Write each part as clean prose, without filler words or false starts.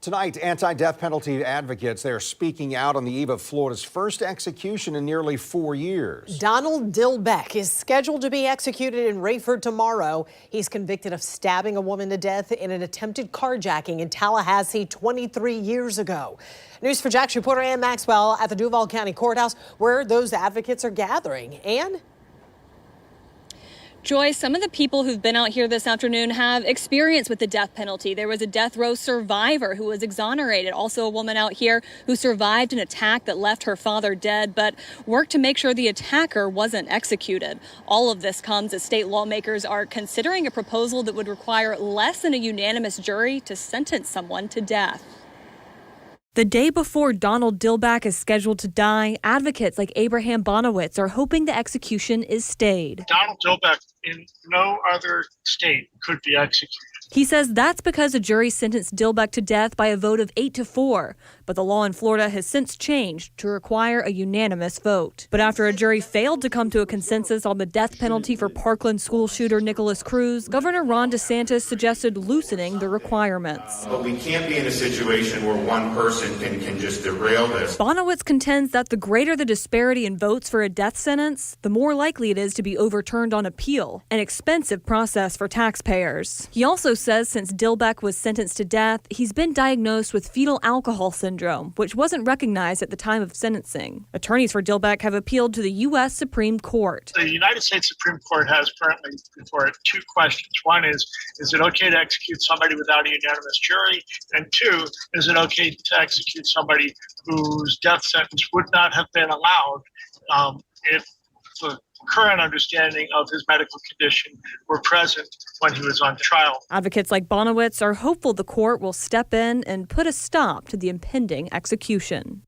Tonight, anti-death penalty advocates, they're speaking out on the eve of Florida's first execution in nearly 4 years. Donald Dilbeck is scheduled to be executed in Rayford tomorrow. He's convicted of stabbing a woman to death in an attempted carjacking in Tallahassee 23 years ago. News for Jax reporter Ann Maxwell at the Duval County Courthouse, where those advocates are gathering. Ann? Joy, some of the people who've been out here this afternoon have experience with the death penalty. There was a death row survivor who was exonerated. Also a woman out here who survived an attack that left her father dead, but worked to make sure the attacker wasn't executed. All of this comes as state lawmakers are considering a proposal that would require less than a unanimous jury to sentence someone to death. The day before Donald Dilbeck is scheduled to die, advocates like Abraham Bonowitz are hoping the execution is stayed. Donald Dilbeck in no other state could be executed. He says that's because a jury sentenced Dilbeck to death by a vote of 8-4. But the law in Florida has since changed to require a unanimous vote. But after a jury failed to come to a consensus on the death penalty for Parkland school shooter Nicholas Cruz, Governor Ron DeSantis suggested loosening the requirements. But we can't be in a situation where one person can just derail this. Bonowitz contends that the greater the disparity in votes for a death sentence, the more likely it is to be overturned on appeal, an expensive process for taxpayers. He also says since Dilbeck was sentenced to death, he's been diagnosed with fetal alcohol syndrome, which wasn't recognized at the time of sentencing. Attorneys for Dilbeck have appealed to the U.S. Supreme Court. The United States Supreme Court has currently before it two questions. One is it okay to execute somebody without a unanimous jury? And two, is it okay to execute somebody whose death sentence would not have been allowed if the current understanding of his medical condition were present when he was on trial. Advocates like Bonowitz are hopeful the court will step in and put a stop to the impending execution.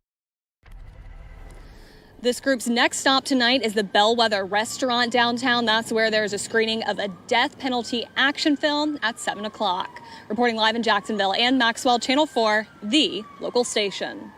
This group's next stop tonight is the Bellwether Restaurant downtown. That's where there's a screening of a death penalty action film at 7 o'clock. Reporting live in Jacksonville, Ann Maxwell, Channel 4, the local station.